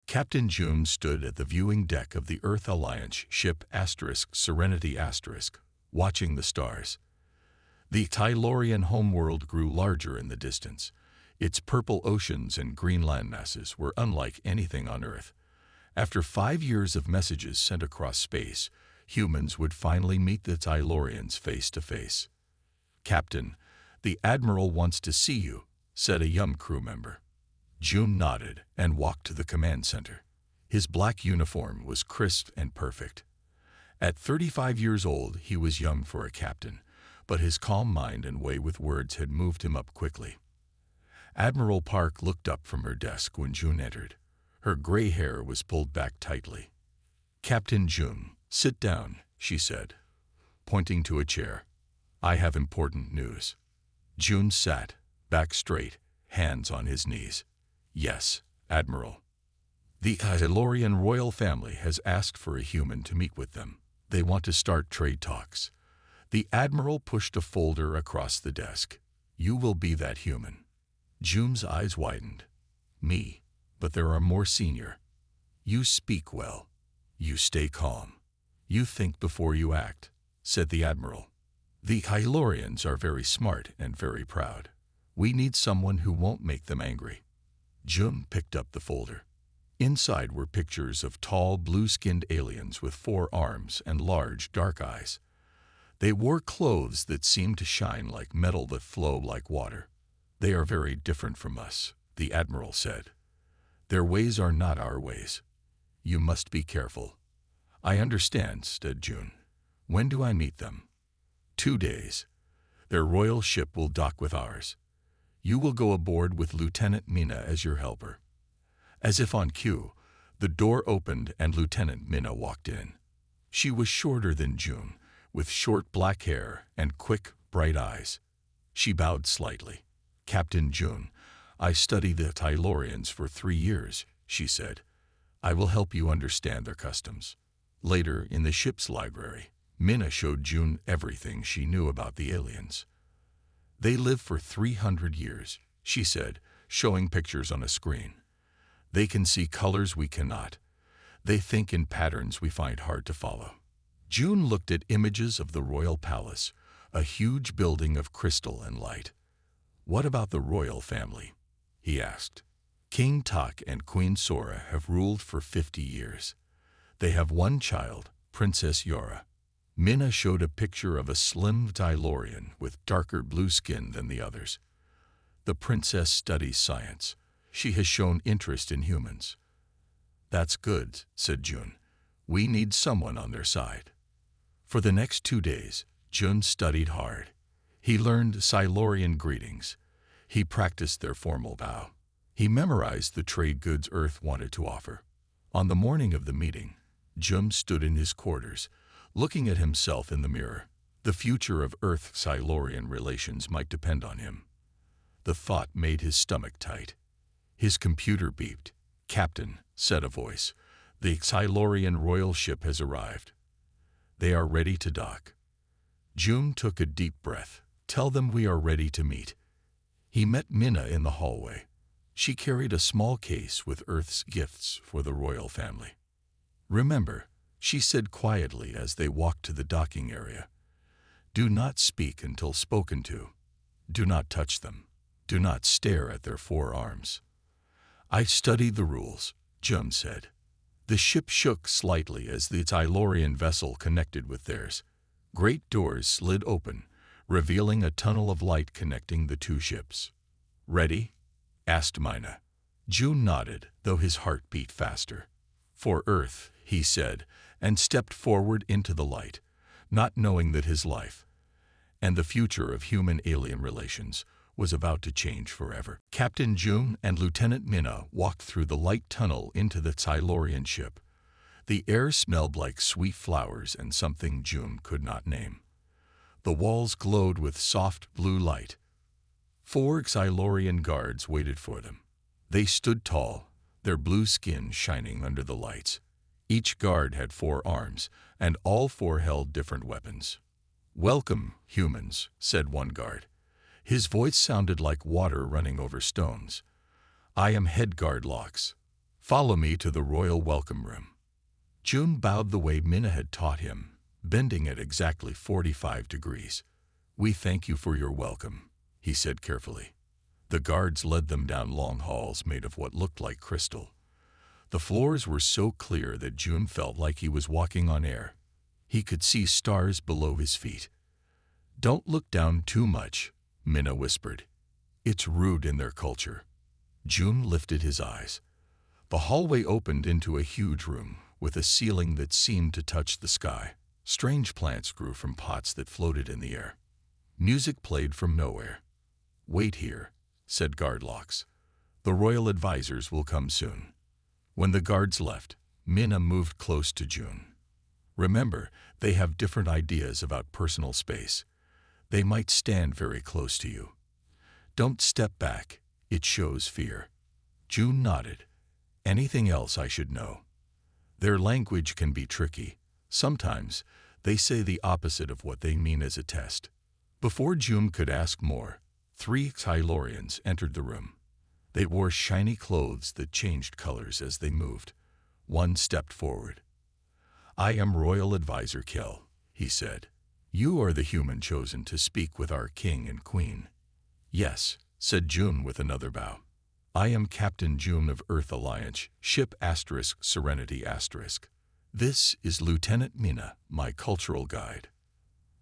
Captain June stood at the viewing deck of the Earth Alliance ship Serenity watching the stars. The Tylorian homeworld grew larger in the distance. Its purple oceans and green landmasses were unlike anything on Earth. After 5 years of messages sent across space, humans would finally meet the Tylorians face to face. "Captain, the Admiral wants to see you," said a young crew member. June nodded and walked to the command center. His black uniform was crisp and perfect. At 35 years old, he was young for a captain, but his calm mind and way with words had moved him up quickly. Admiral Park looked up from her desk when June entered. Her gray hair was pulled back tightly. "Captain June, sit down," she said, pointing to a chair. "I have important news." June sat, back straight, hands on his knees. "Yes, Admiral. The Tylorian royal family has asked for a human to meet with them. They want to start trade talks." The Admiral pushed a folder across the desk. "You will be that human." June's eyes widened. "Me, but there are more senior." "You speak well. You stay calm. You think before you act," said the Admiral. "The Tylorians are very smart and very proud. We need someone who won't make them angry." June picked up the folder. Inside were pictures of tall, blue-skinned aliens with 4 arms and large, dark eyes. They wore clothes that seemed to shine like metal that flow like water. "They are very different from us," the Admiral said. "Their ways are not our ways. You must be careful." "I understand," said June. "When do I meet them?" 2 days. Their royal ship will dock with ours. You will go aboard with Lieutenant Mina as your helper." As if on cue, the door opened and Lieutenant Mina walked in. She was shorter than June, with short black hair and quick, bright eyes. She bowed slightly. "Captain June, I studied the Tylorians for 3 years," she said. "I will help you understand their customs." Later, in the ship's library, Mina showed June everything she knew about the aliens. "They live for 300 years, she said, showing pictures on a screen. "They can see colors we cannot. They think in patterns we find hard to follow." June looked at images of the royal palace, a huge building of crystal and light. "What about the royal family?" he asked. "King Tak and Queen Sora have ruled for 50 years. They have 1 child, Princess Yora." Mina showed a picture of a slim Tylorian with darker blue skin than the others. "The princess studies science. She has shown interest in humans." "That's good," said June. "We need someone on their side." For the next 2 days, June studied hard. He learned Silurian greetings. He practiced their formal bow. He memorized the trade goods Earth wanted to offer. On the morning of the meeting, June stood in his quarters, looking at himself in the mirror. The future of Earth-Silurian relations might depend on him. The thought made his stomach tight. His computer beeped. "Captain," said a voice, "the Silurian royal ship has arrived. They are ready to dock." June took a deep breath. "Tell them we are ready to meet." He met Mina in the hallway. She carried a small case with Earth's gifts for the royal family. "Remember," she said quietly as they walked to the docking area, "do not speak until spoken to. Do not touch them. Do not stare at their 4 arms." "I studied the rules," June said. The ship shook slightly as the Tylorian vessel connected with theirs. Great doors slid open, revealing a tunnel of light connecting the 2 ships. "Ready?" asked Mina. June nodded, though his heart beat faster. "For Earth," he said, and stepped forward into the light, not knowing that his life, and the future of human-alien relations, was about to change forever. Captain June and Lieutenant Mina walked through the light tunnel into the Tylorian ship. The air smelled like sweet flowers and something June could not name. The walls glowed with soft blue light. 4 Silurian guards waited for them. They stood tall, their blue skin shining under the lights. Each guard had 4 arms, and all 4 held different weapons. "Welcome, humans," said one guard. His voice sounded like water running over stones. "I am Head Guard Lox. Follow me to the royal welcome room. June bowed the way Minna had taught him, bending at exactly 45 degrees. We thank you for your welcome, he said carefully. The guards led them down long halls made of what looked like crystal. The floors were so clear that June felt like he was walking on air. He could see stars below his feet. Don't look down too much, Minna whispered. It's rude in their culture. June lifted his eyes. The hallway opened into a huge room with a ceiling that seemed to touch the sky. Strange plants grew from pots that floated in the air. Music played from nowhere. Wait here, said Guardlocks. The royal advisors will come soon. When the guards left, Minna moved close to June. Remember, they have different ideas about personal space. They might stand very close to you. Don't step back, it shows fear. June nodded. Anything else I should know? Their language can be tricky. Sometimes they say the opposite of what they mean as a test. Before June could ask more, 3 Silurians entered the room. They wore shiny clothes that changed colors as they moved. One stepped forward. I am Royal Advisor Kel, he said. You are the human chosen to speak with our king and queen. Yes, said June with another bow. I am Captain June of Earth Alliance, ship Serenity *. This is Lieutenant Minna, my cultural guide.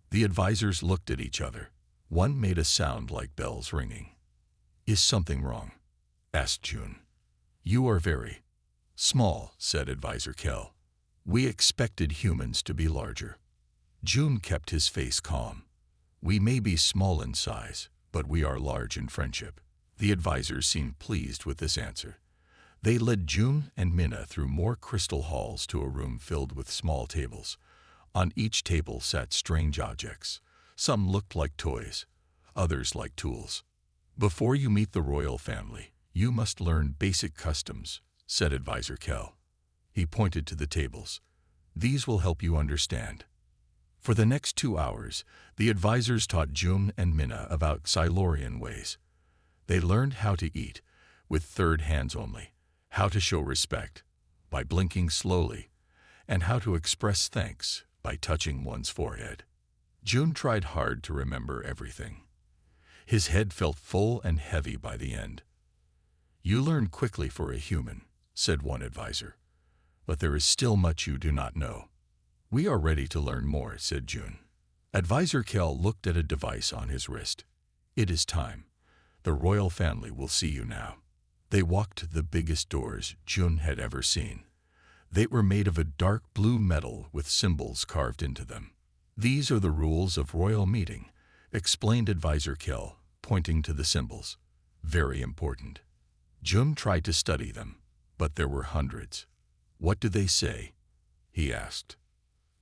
The advisors looked at each other. One made a sound like bells ringing. Is something wrong? Asked June. You are very small, said Advisor Kel. We expected humans to be larger. June kept his face calm. We may be small in size, but we are large in friendship. The advisors seemed pleased with this answer. They led June and Minna through more crystal halls to a room filled with small tables. On each table sat strange objects. Some looked like toys, others like tools. Before you meet the royal family, you must learn basic customs, said Advisor Kel. He pointed to the tables. These will help you understand. For the next 2 hours, the advisors taught June and Minna about Silurian ways. They learned how to eat, with third hands only, how to show respect, by blinking slowly, and how to express thanks by touching one's forehead. June tried hard to remember everything. His head felt full and heavy by the end. You learn quickly for a human, said one advisor. But there is still much you do not know. We are ready to learn more, said June. Advisor Kel looked at a device on his wrist. It is time. The royal family will see you now. They walked to the biggest doors June had ever seen. They were made of a dark blue metal with symbols carved into them. These are the rules of royal meeting, explained Advisor Kel, pointing to the symbols. Very important. June tried to study them, but there were hundreds. What do they say? He asked.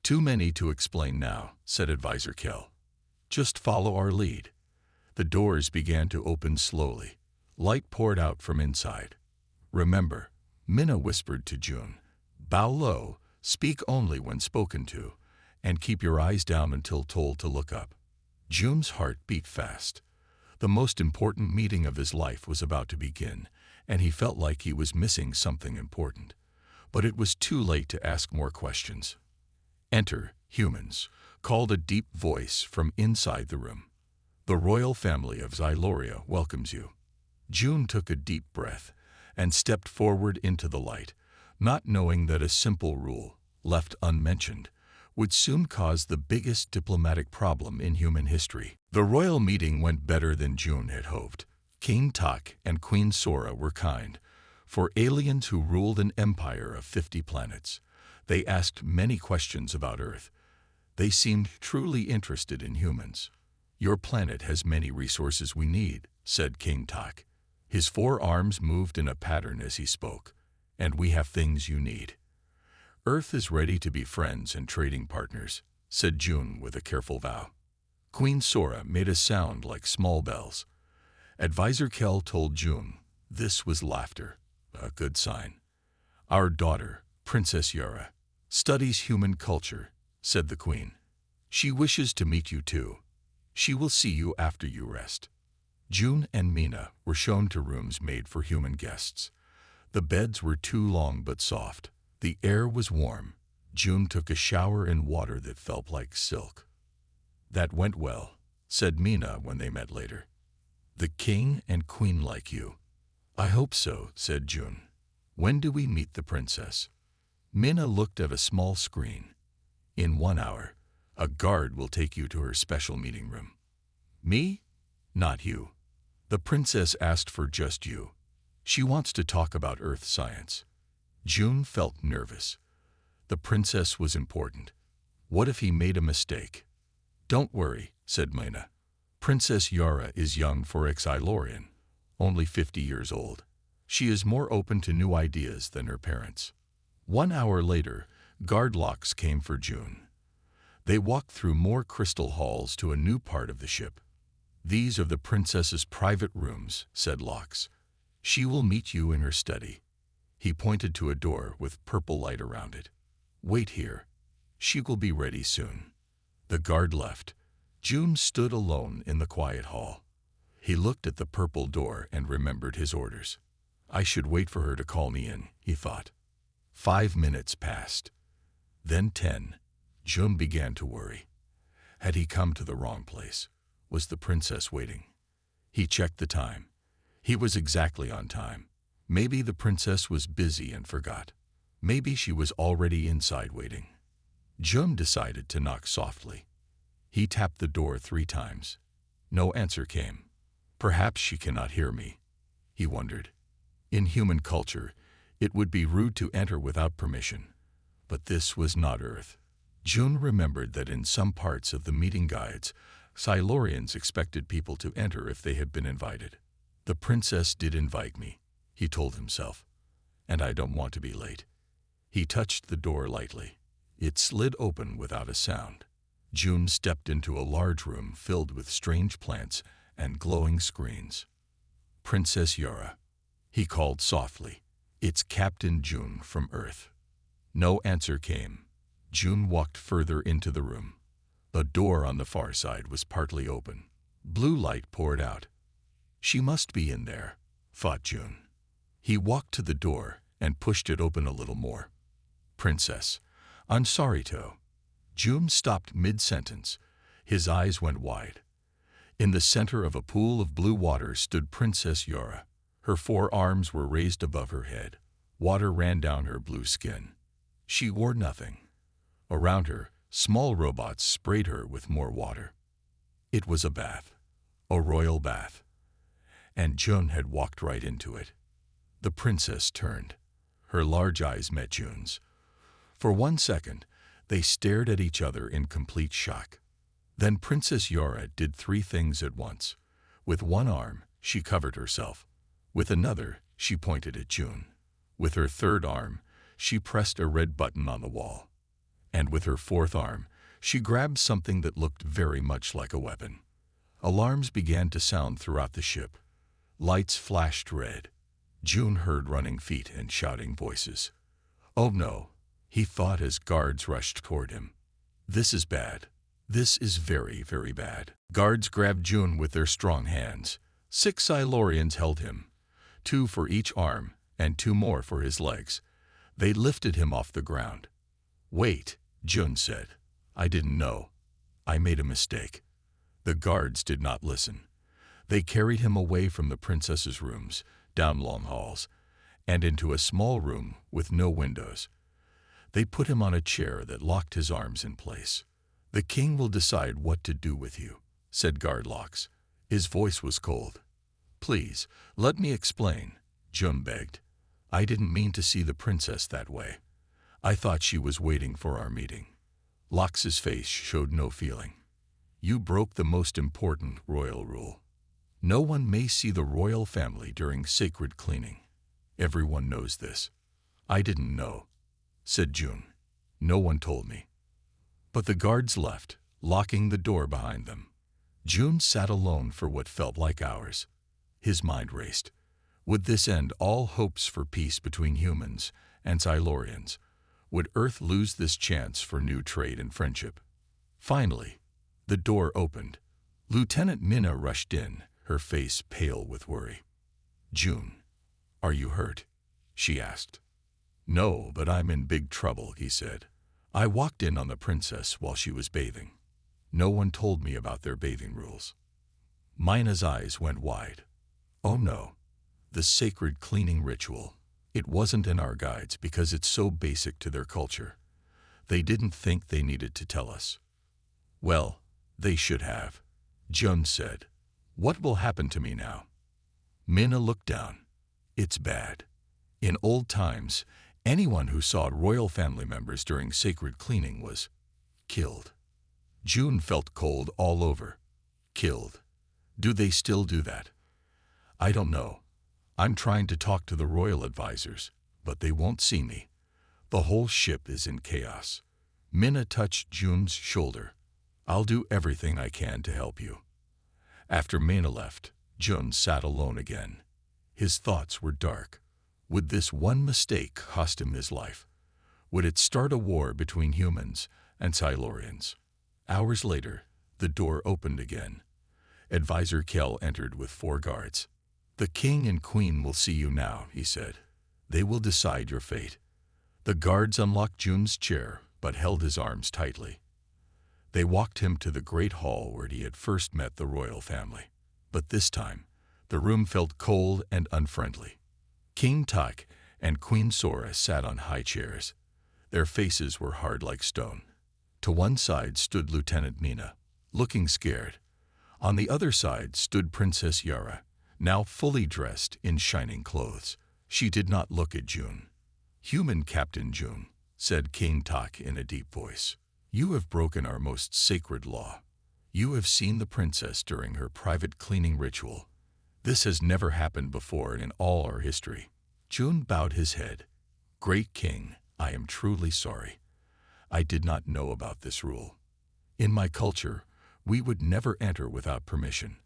Too many to explain now, said Advisor Kel. Just follow our lead. The doors began to open slowly. Light poured out from inside. Remember, Minna whispered to June, bow low, speak only when spoken to, and keep your eyes down until told to look up. June's heart beat fast. The most important meeting of his life was about to begin, and he felt like he was missing something important. But it was too late to ask more questions. Enter, humans, called a deep voice from inside the room. The royal family of Zyloria welcomes you. June took a deep breath and stepped forward into the light, not knowing that a simple rule, left unmentioned, would soon cause the biggest diplomatic problem in human history. The royal meeting went better than June had hoped. King Tak and Queen Sora were kind. For aliens who ruled an empire of 50 planets, they asked many questions about Earth. They seemed truly interested in humans. Your planet has many resources we need, said King Tak. His 4 arms moved in a pattern as he spoke. And we have things you need. Earth is ready to be friends and trading partners, said June with a careful vow. Queen Sora made a sound like small bells. Advisor Kel told June this was laughter, a good sign. Our daughter, Princess Yara, studies human culture, said the queen. She wishes to meet you too. She will see you after you rest. June and Minna were shown to rooms made for human guests. The beds were too long but soft. The air was warm. June took a shower in water that felt like silk. "That went well," said Mina when they met later. "The king and queen like you." "I hope so," said June. "When do we meet the princess?" Mina looked at a small screen. "In 1 hour. A guard will take you to her special meeting room." "Me? Not you. The princess asked for just you. She wants to talk about Earth science." June felt nervous. The princess was important. What if he made a mistake? "Don't worry," said Mina. "Princess Yara is young for Xylorian, only 50 years old. She is more open to new ideas than her parents." 1 hour later, guard locks came for June. They walked through more crystal halls to a new part of the ship. "These are the princess's private rooms," said Locks. "She will meet you in her study." He pointed to a door with purple light around it. "Wait here. She will be ready soon." The guard left. June stood alone in the quiet hall. He looked at the purple door and remembered his orders. "I should wait for her to call me in," he thought. 5 minutes passed. Then 10. June began to worry. Had he come to the wrong place? Was the princess waiting? He checked the time. He was exactly on time. Maybe the princess was busy and forgot. Maybe she was already inside waiting. June decided to knock softly. He tapped the door 3 times. No answer came. "Perhaps she cannot hear me," he wondered. In human culture, it would be rude to enter without permission. But this was not Earth. June remembered that in some parts of the meeting guides, Silurians expected people to enter if they had been invited. "The princess did invite me," he told himself, "and I don't want to be late." He touched the door lightly. It slid open without a sound. June stepped into a large room filled with strange plants and glowing screens. "Princess Yara," he called softly. "It's Captain June from Earth." No answer came. June walked further into the room. The door on the far side was partly open. Blue light poured out. "She must be in there," thought June. He walked to the door and pushed it open a little more. "Princess, I'm sorry to." June stopped mid-sentence. His eyes went wide. In the center of a pool of blue water stood Princess Yara. Her 4 arms were raised above her head. Water ran down her blue skin. She wore nothing. Around her, small robots sprayed her with more water. It was a bath. A royal bath. And June had walked right into it. The princess turned. Her large eyes met June's. For 1 second, they stared at each other in complete shock. Then Princess Yara did 3 things at once. With 1 arm, she covered herself. With another, she pointed at June. With her 3rd arm, she pressed a red button on the wall. And with her 4th arm, she grabbed something that looked very much like a weapon. Alarms began to sound throughout the ship. Lights flashed red. June heard running feet and shouting voices. "Oh no," he thought as guards rushed toward him. "This is bad. This is very, very bad." Guards grabbed June with their strong hands. 6 Silurians held him, 2 for each arm and 2 more for his legs. They lifted him off the ground. "Wait," June said. "I didn't know. I made a mistake." The guards did not listen. They carried him away from the princess's rooms, down long halls, and into a small room with no windows. They put him on a chair that locked his arms in place. "The king will decide what to do with you," said Guard Locks. His voice was cold. "Please, let me explain," June begged. "I didn't mean to see the princess that way. I thought she was waiting for our meeting." Locks's face showed no feeling. "You broke the most important royal rule. No one may see the royal family during sacred cleaning. Everyone knows this." "I didn't know," said June. "No one told me." But the guards left, locking the door behind them. June sat alone for what felt like hours. His mind raced. Would this end all hopes for peace between humans and Silurians? Would Earth lose this chance for new trade and friendship? Finally, the door opened. Lieutenant Mina rushed in, her face pale with worry. "June, are you hurt?" she asked. No, but I'm in big trouble, he said. I walked in on the princess while she was bathing. No one told me about their bathing rules. Mina's eyes went wide. Oh no, the sacred cleaning ritual. It wasn't in our guides because it's so basic to their culture. They didn't think they needed to tell us. Well, they should have. Jun said. What will happen to me now? Mina looked down. It's bad. In old times, anyone who saw royal family members during sacred cleaning was killed. June felt cold all over. Killed. Do they still do that? I don't know. I'm trying to talk to the royal advisors, but they won't see me. The whole ship is in chaos. Mina touched June's shoulder. I'll do everything I can to help you. After Mina left, Jun sat alone again. His thoughts were dark. Would this one mistake cost him his life? Would it start a war between humans and Silurians? Hours later, the door opened again. Advisor Kell entered with 4 guards. The king and queen will see you now, he said. They will decide your fate. The guards unlocked Jun's chair, but held his arms tightly. They walked him to the great hall where he had first met the royal family. But this time, the room felt cold and unfriendly. King Tak and Queen Sora sat on high chairs. Their faces were hard like stone. To one side stood Lieutenant Mina, looking scared. On the other side stood Princess Yara, now fully dressed in shining clothes. She did not look at June. Human Captain June, said King Tak in a deep voice. You have broken our most sacred law. You have seen the princess during her private cleaning ritual. This has never happened before in all our history. June bowed his head. Great King, I am truly sorry. I did not know about this rule. In my culture, we would never enter without permission.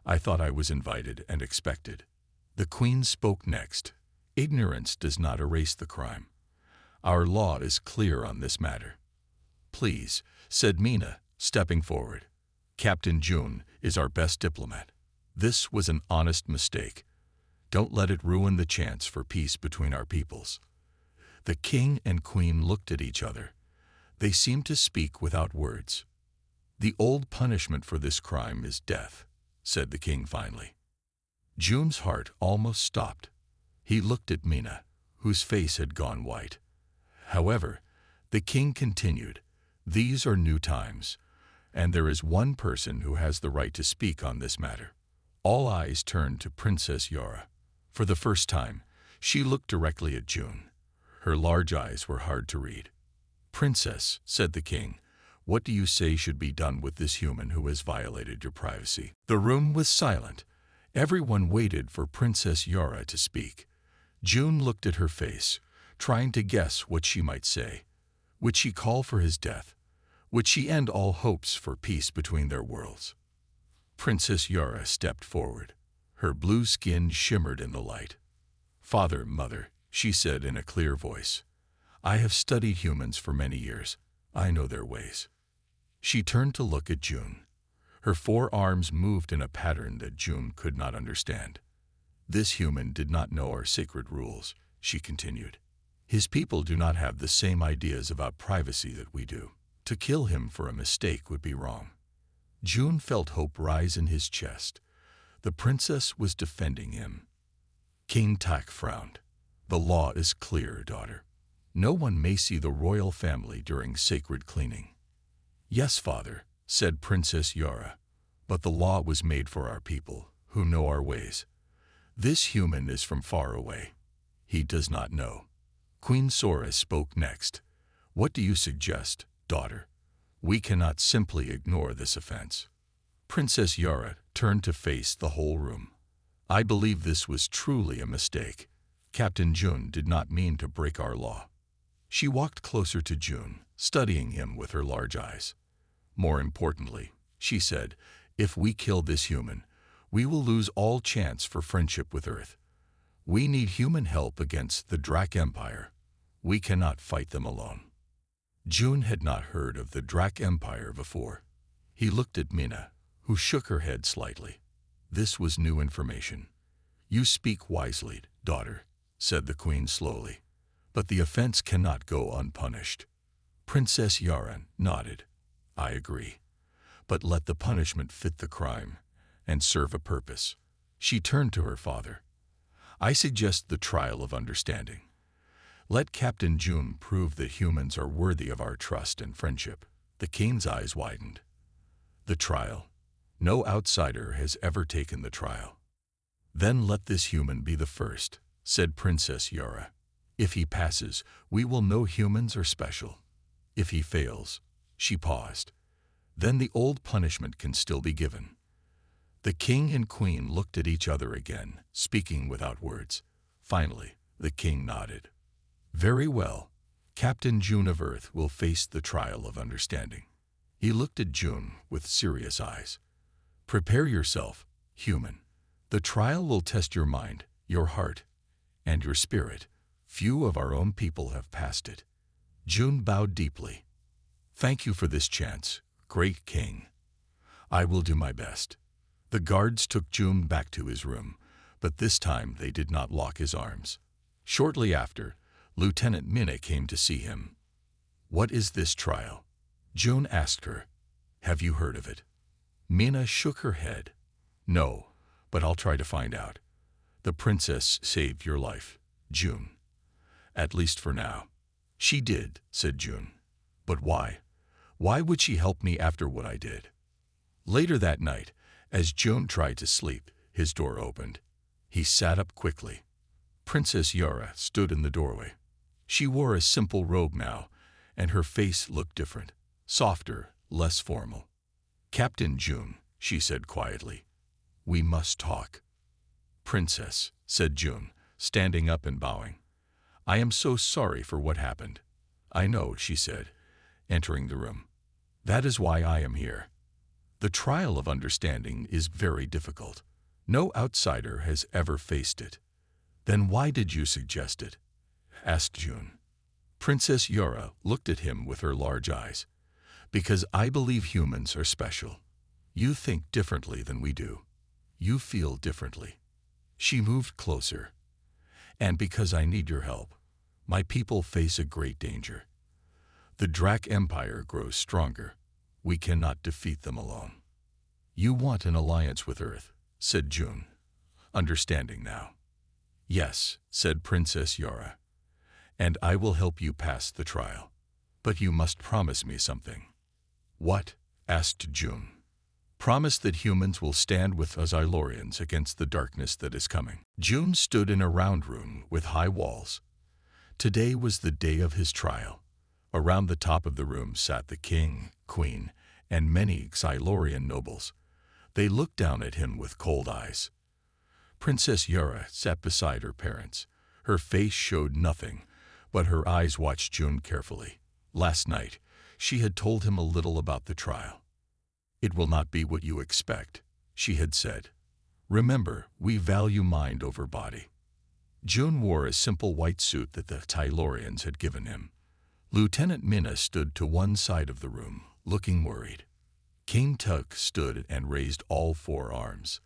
I thought I was invited and expected. The queen spoke next. Ignorance does not erase the crime. Our law is clear on this matter. Please, said Mina, stepping forward. Captain June is our best diplomat. This was an honest mistake. Don't let it ruin the chance for peace between our peoples. The king and queen looked at each other. They seemed to speak without words. The old punishment for this crime is death, said the king finally. June's heart almost stopped. He looked at Mina, whose face had gone white. However, the king continued, these are new times, and there is one person who has the right to speak on this matter. All eyes turned to Princess Yara. For the first time, she looked directly at June. Her large eyes were hard to read. Princess, said the king, what do you say should be done with this human who has violated your privacy? The room was silent. Everyone waited for Princess Yara to speak. June looked at her face, trying to guess what she might say. Would she call for his death? Would she end all hopes for peace between their worlds? Princess Yara stepped forward. Her blue skin shimmered in the light. Father, mother, she said in a clear voice. I have studied humans for many years. I know their ways. She turned to look at June. Her 4 arms moved in a pattern that June could not understand. This human did not know our sacred rules, she continued. His people do not have the same ideas about privacy that we do. To kill him for a mistake would be wrong. June felt hope rise in his chest. The princess was defending him. King Tak frowned. The law is clear, daughter. No one may see the royal family during sacred cleaning. Yes, father, said Princess Yara, but the law was made for our people, who know our ways. This human is from far away. He does not know. Queen Sora spoke next. What do you suggest, daughter? We cannot simply ignore this offense. Princess Yara turned to face the whole room. I believe this was truly a mistake. Captain June did not mean to break our law. She walked closer to June, studying him with her large eyes. More importantly, she said, if we kill this human, we will lose all chance for friendship with Earth. We need human help against the Drac Empire. We cannot fight them alone. June had not heard of the Drac Empire before. He looked at Mina, who shook her head slightly. This was new information. You speak wisely, daughter. said the queen slowly, but the offense cannot go unpunished. Princess Yara nodded. I agree, but let the punishment fit the crime and serve a purpose. She turned to her father. I suggest the trial of understanding. Let Captain June prove that humans are worthy of our trust and friendship. The king's eyes widened. The trial. No outsider has ever taken the trial. Then let this human be the first, said Princess Yara. If he passes, we will know humans are special. If he fails, she paused. Then the old punishment can still be given. The king and queen looked at each other again, speaking without words. Finally, the king nodded. Very well. Captain June of Earth will face the trial of understanding. He looked at June with serious eyes. Prepare yourself, human. The trial will test your mind, your heart, and your spirit. Few of our own people have passed it. June bowed deeply. Thank you for this chance, great king. I will do my best. The guards took June back to his room, but this time they did not lock his arms. Shortly after, Lieutenant Minna came to see him. What is this trial? June asked her. Have you heard of it? Minna shook her head. No, but I'll try to find out. The princess saved your life, June. At least for now. She did, said June. But why? Why would she help me after what I did? Later that night, as June tried to sleep, his door opened. He sat up quickly. Princess Yara stood in the doorway. She wore a simple robe now, and her face looked different, softer, less formal. Captain June, she said quietly, we must talk. Princess, said June, standing up and bowing. I am so sorry for what happened. I know, she said, entering the room. That is why I am here. The trial of understanding is very difficult. No outsider has ever faced it. Then why did you suggest it? Asked June. Princess Yara looked at him with her large eyes. Because I believe humans are special. You think differently than we do. You feel differently. She moved closer. And because I need your help, my people face a great danger. The Drac Empire grows stronger. We cannot defeat them alone. You want an alliance with Earth, said June, understanding now. Yes, said Princess Yara, and I will help you pass the trial. But you must promise me something. What? Asked June. Promise that humans will stand with us Ilorians against the darkness that is coming. June stood in a round room with high walls. Today was the day of his trial. Around the top of the room sat the king, queen, and many Xylorian nobles. They looked down at him with cold eyes. Princess Yara sat beside her parents. Her face showed nothing, but her eyes watched June carefully. Last night, she had told him a little about the trial. It will not be what you expect, she had said. Remember, we value mind over body. June wore a simple white suit that the Tylorians had given him. Lieutenant Minna stood to one side of the room, looking worried. King Tug stood and raised all 4 arms.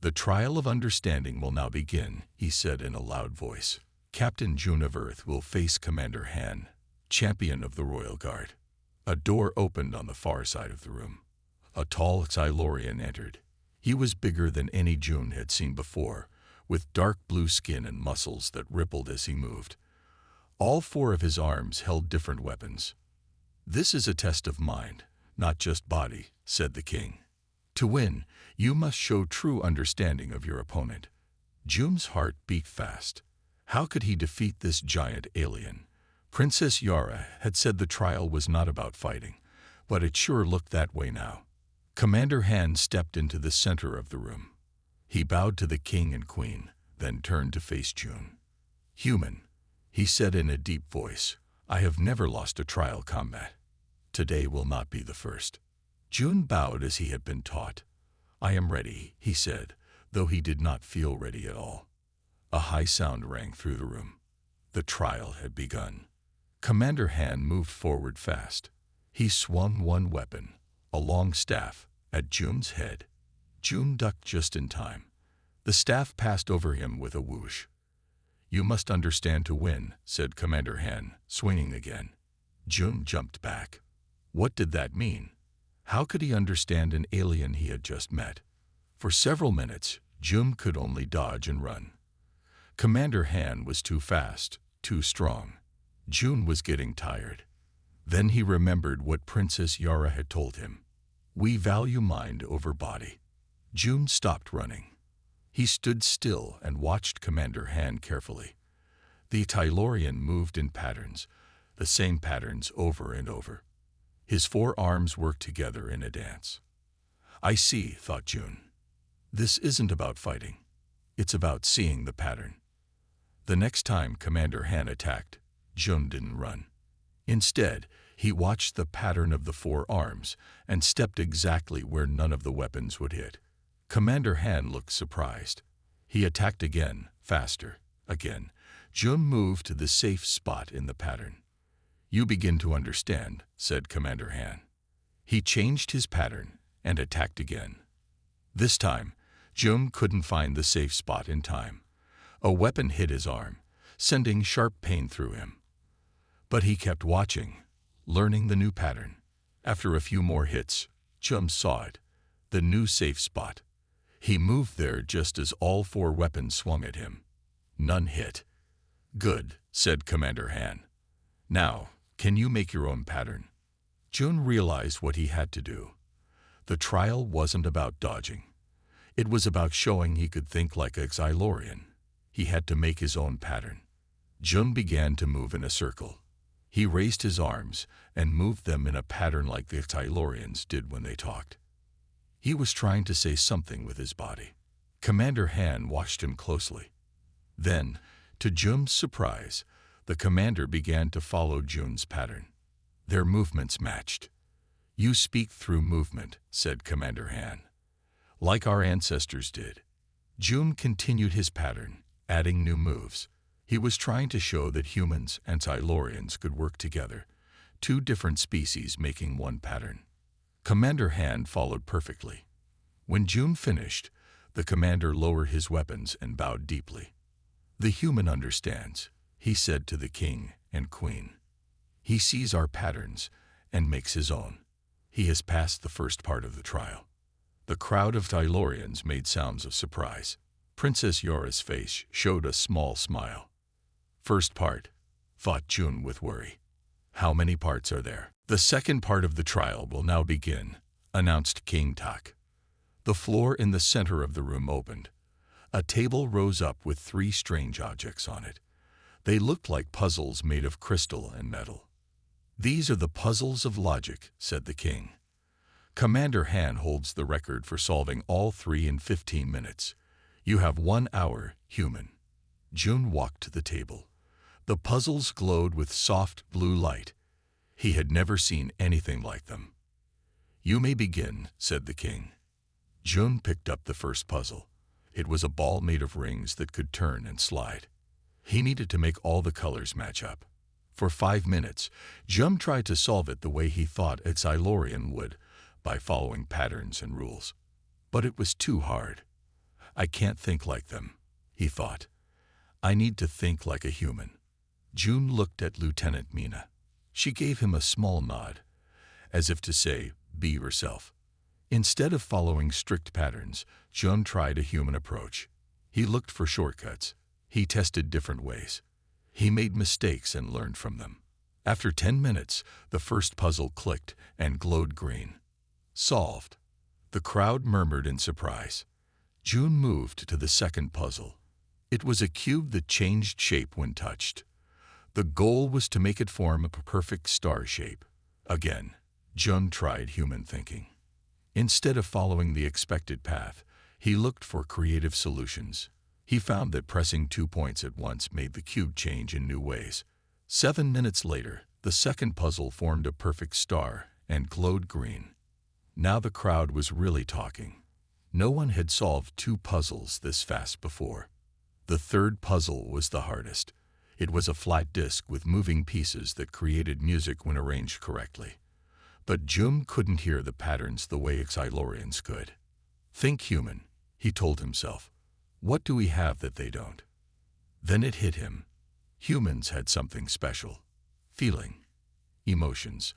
The trial of understanding will now begin, he said in a loud voice. Captain June of Earth will face Commander Han, champion of the Royal Guard. A door opened on the far side of the room. A tall Xylorian entered. He was bigger than any June had seen before, with dark blue skin and muscles that rippled as he moved. All 4 of his arms held different weapons. This is a test of mind, not just body, said the king. To win, you must show true understanding of your opponent. June's heart beat fast. How could he defeat this giant alien? Princess Yara had said the trial was not about fighting, but it sure looked that way now. Commander Han stepped into the center of the room. He bowed to the king and queen, then turned to face June. Human, he said in a deep voice, I have never lost a trial combat. Today will not be the first. June bowed as he had been taught. I am ready, he said, though he did not feel ready at all. A high sound rang through the room. The trial had begun. Commander Han moved forward fast. He swung one weapon, a long staff, at June's head. June ducked just in time. The staff passed over him with a whoosh. You must understand to win, said Commander Han, swinging again. Jun jumped back. What did that mean? How could he understand an alien he had just met? For several minutes, Jun could only dodge and run. Commander Han was too fast, too strong. Jun was getting tired. Then he remembered what Princess Yara had told him. We value mind over body. Jun stopped running. He stood still and watched Commander Han carefully. The Tylorian moved in patterns, the same patterns over and over. His 4 arms worked together in a dance. I see, thought Jun. This isn't about fighting. It's about seeing the pattern. The next time Commander Han attacked, Jun didn't run. Instead, he watched the pattern of the 4 arms and stepped exactly where none of the weapons would hit. Commander Han looked surprised. He attacked again, faster, again. Jun moved to the safe spot in the pattern. You begin to understand, said Commander Han. He changed his pattern and attacked again. This time, Jun couldn't find the safe spot in time. A weapon hit his arm, sending sharp pain through him. But he kept watching, learning the new pattern. After a few more hits, Jun saw it, the new safe spot. He moved there just as all 4 weapons swung at him. None hit. Good, said Commander Han. Now, can you make your own pattern? Jun realized what he had to do. The trial wasn't about dodging. It was about showing he could think like a Xylorian. He had to make his own pattern. Jun began to move in a circle. He raised his arms and moved them in a pattern like the Xylorians did when they talked. He was trying to say something with his body. Commander Han watched him closely. Then, to Jun's surprise, the commander began to follow Jun's pattern. Their movements matched. You speak through movement, said Commander Han. Like our ancestors did. Jun continued his pattern, adding new moves. He was trying to show that humans and Tylorians could work together, 2 different species making one pattern. Commander Han followed perfectly. When Jun finished, the commander lowered his weapons and bowed deeply. The human understands, he said to the king and queen. He sees our patterns and makes his own. He has passed the first part of the trial. The crowd of Tylorians made sounds of surprise. Princess Yara's face showed a small smile. First part, thought Jun with worry. How many parts are there? The second part of the trial will now begin, announced King Tak. The floor in the center of the room opened. A table rose up with 3 strange objects on it. They looked like puzzles made of crystal and metal. These are the puzzles of logic, said the king. Commander Han holds the record for solving all 3 in 15 minutes. You have 1 hour, human. Jun walked to the table. The puzzles glowed with soft blue light. He had never seen anything like them. You may begin, said the king. Jun picked up the first puzzle. It was a ball made of rings that could turn and slide. He needed to make all the colors match up. For 5 minutes, Jun tried to solve it the way he thought a Xylorian would, by following patterns and rules. But it was too hard. I can't think like them, he thought. I need to think like a human. Jun looked at Lieutenant Mina. She gave him a small nod, as if to say, be yourself. Instead of following strict patterns, Jun tried a human approach. He looked for shortcuts. He tested different ways. He made mistakes and learned from them. After 10 minutes, the first puzzle clicked and glowed green. Solved. The crowd murmured in surprise. Jun moved to the second puzzle. It was a cube that changed shape when touched. The goal was to make it form a perfect star shape. Again, Jun tried human thinking. Instead of following the expected path, he looked for creative solutions. He found that pressing 2 points at once made the cube change in new ways. 7 minutes later, the second puzzle formed a perfect star and glowed green. Now the crowd was really talking. No one had solved 2 puzzles this fast before. The third puzzle was the hardest. It was a flat disc with moving pieces that created music when arranged correctly. But Jun couldn't hear the patterns the way Xylorians could. Think human, he told himself. What do we have that they don't? Then it hit him. Humans had something special. Feeling. Emotions.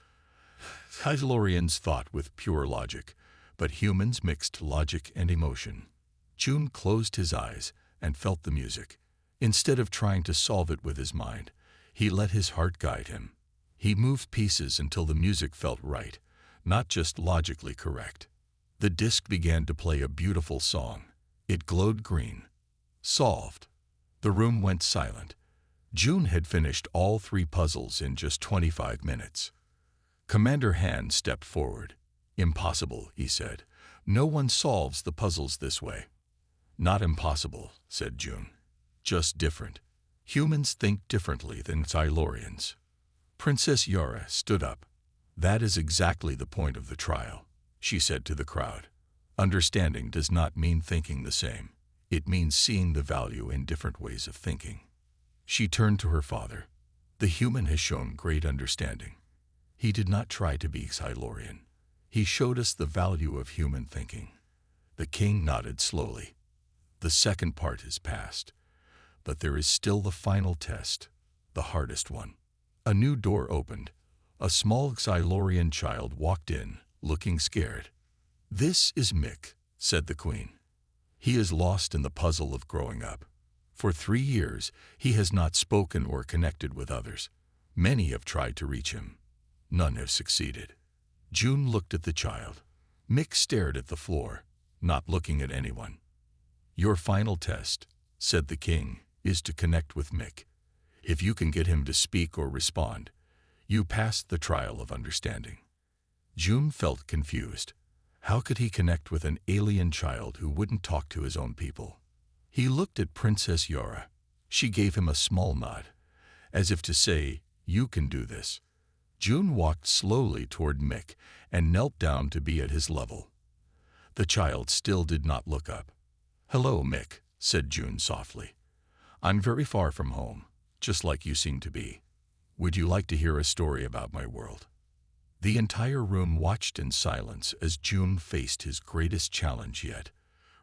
Silurians thought with pure logic, but humans mixed logic and emotion. June closed his eyes and felt the music. Instead of trying to solve it with his mind, he let his heart guide him. He moved pieces until the music felt right, not just logically correct. The disc began to play a beautiful song. It glowed green. Solved. The room went silent. June had finished all 3 puzzles in just 25 minutes. Commander Han stepped forward. "Impossible," he said. "No one solves the puzzles this way." "Not impossible," said June. "Just different. Humans think differently than Silurians." Princess Yara stood up. "That is exactly the point of the trial," she said to the crowd. "Understanding does not mean thinking the same. It means seeing the value in different ways of thinking." She turned to her father. "The human has shown great understanding. He did not try to be Silurian. He showed us the value of human thinking." The king nodded slowly. "The second part is past. But there is still the final test, the hardest one." A new door opened. A small Silurian child walked in, looking scared. "This is Mick," said the queen. "He is lost in the puzzle of growing up. For 3 years, he has not spoken or connected with others. Many have tried to reach him. None have succeeded." June looked at the child. Mick stared at the floor, not looking at anyone. "Your final test," said the king, "is to connect with Mick. If you can get him to speak or respond, you passed the trial of understanding." June felt confused. How could he connect with an alien child who wouldn't talk to his own people? He looked at Princess Yara. She gave him a small nod, as if to say, "You can do this." June walked slowly toward Mick and knelt down to be at his level. The child still did not look up. "Hello, Mick," said June softly. "I'm very far from home, just like you seem to be. Would you like to hear a story about my world?" The entire room watched in silence as June faced his greatest challenge yet,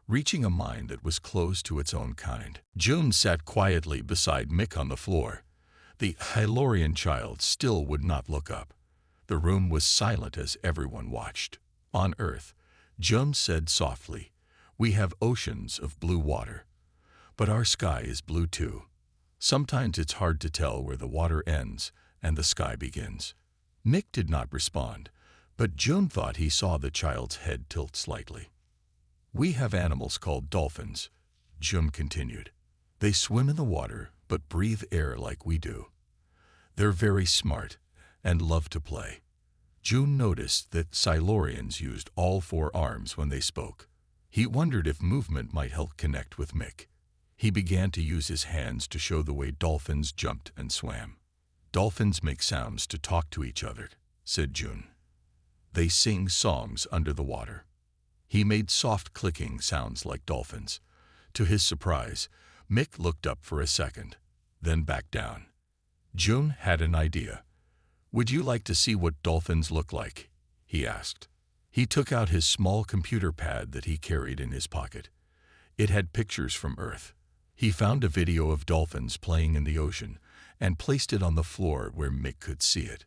reaching a mind that was close to its own kind. June sat quietly beside Mick on the floor. The Silurian child still would not look up. The room was silent as everyone watched. On Earth, June said softly, "We have oceans of blue water. But our sky is blue too. Sometimes it's hard to tell where the water ends and the sky begins." Mick did not respond, but June thought he saw the child's head tilt slightly. "We have animals called dolphins," June continued. "They swim in the water but breathe air like we do. They're very smart and love to play." June noticed that Silurians used all 4 arms when they spoke. He wondered if movement might help connect with Mick. He began to use his hands to show the way dolphins jumped and swam. "Dolphins make sounds to talk to each other," said June. "They sing songs under the water." He made soft clicking sounds like dolphins. To his surprise, Mick looked up for a second, then back down. June had an idea. "Would you like to see what dolphins look like?" he asked. He took out his small computer pad that he carried in his pocket. It had pictures from Earth. He found a video of dolphins playing in the ocean and placed it on the floor where Mick could see it.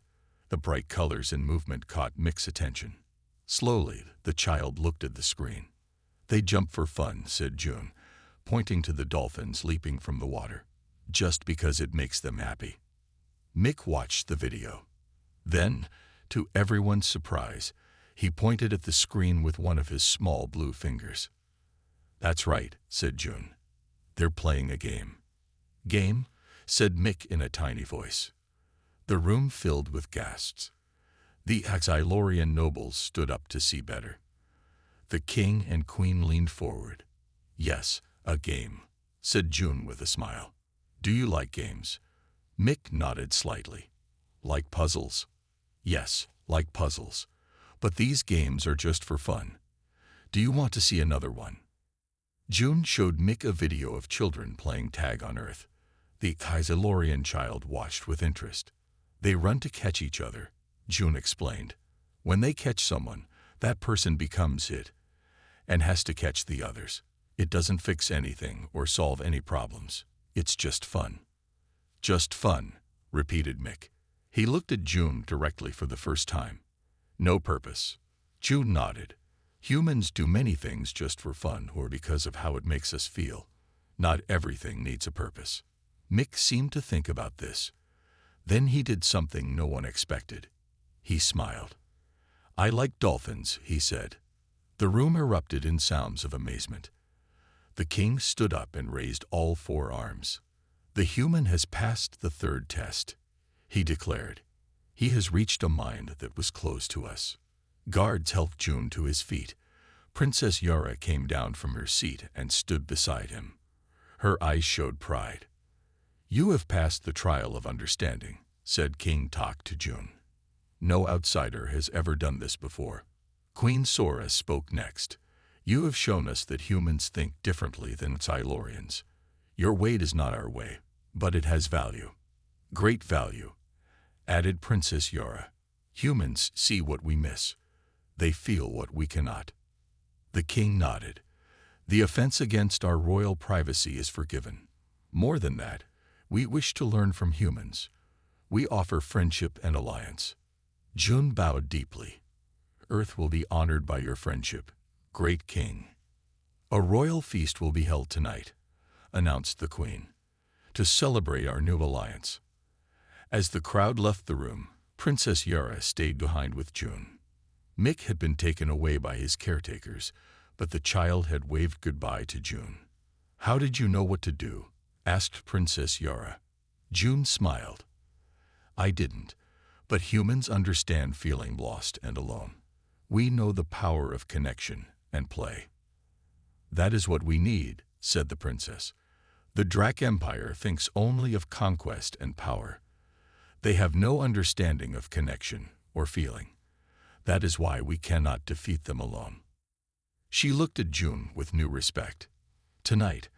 The bright colors and movement caught Mick's attention. Slowly, the child looked at the screen. "They jump for fun," said June, pointing to the dolphins leaping from the water, "just because it makes them happy." Mick watched the video. Then, to everyone's surprise, he pointed at the screen with one of his small blue fingers. "That's right," said June. "They're playing a game." "Game?" said Mick in a tiny voice. The room filled with gasps. The Silurian nobles stood up to see better. The king and queen leaned forward. "Yes, a game," said June with a smile. "Do you like games?" Mick nodded slightly. "Like puzzles?" "Yes, like puzzles. But these games are just for fun. Do you want to see another one?" June showed Mick a video of children playing tag on Earth. The Silurian child watched with interest. "They run to catch each other," June explained. "When they catch someone, that person becomes it and has to catch the others. It doesn't fix anything or solve any problems. It's just fun. Just fun, repeated Mick. He looked at June directly for the first time. No purpose. June nodded. Humans do many things just for fun or because of how it makes us feel. Not everything needs a purpose. Mick seemed to think about this. Then he did something no one expected. He smiled. I like dolphins, he said. The room erupted in sounds of amazement. The king stood up and raised all 4 arms. The human has passed the 3rd test, he declared. He has reached a mind that was closed to us. Guards helped June to his feet. Princess Yara came down from her seat and stood beside him. Her eyes showed pride. You have passed the trial of understanding, said King Tak to June. No outsider has ever done this before. Queen Sora spoke next. You have shown us that humans think differently than Silurians. Your way is not our way, but it has value. Great value, added Princess Yara. Humans see what we miss. They feel what we cannot. The king nodded. The offense against our royal privacy is forgiven. More than that, we wish to learn from humans. We offer friendship and alliance. June bowed deeply. Earth will be honored by your friendship, great king. A royal feast will be held tonight, announced the queen, to celebrate our new alliance. As the crowd left the room, Princess Yara stayed behind with June. Mick had been taken away by his caretakers, but the child had waved goodbye to June. How did you know what to do? Asked Princess Yara. June smiled. I didn't, but humans understand feeling lost and alone. We know the power of connection and play. That is what we need, said the princess. The Drac Empire thinks only of conquest and power. They have no understanding of connection or feeling. That is why we cannot defeat them alone. She looked at June with new respect. Tonight,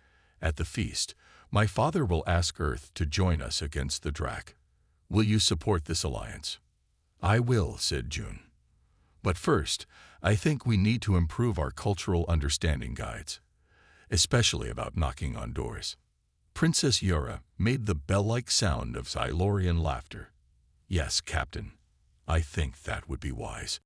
at the feast, my father will ask Earth to join us against the Drac. Will you support this alliance? I will, said June. But first, I think we need to improve our cultural understanding guides, especially about knocking on doors. Princess Yara made the bell-like sound of Silurian laughter. Yes, Captain. I think that would be wise.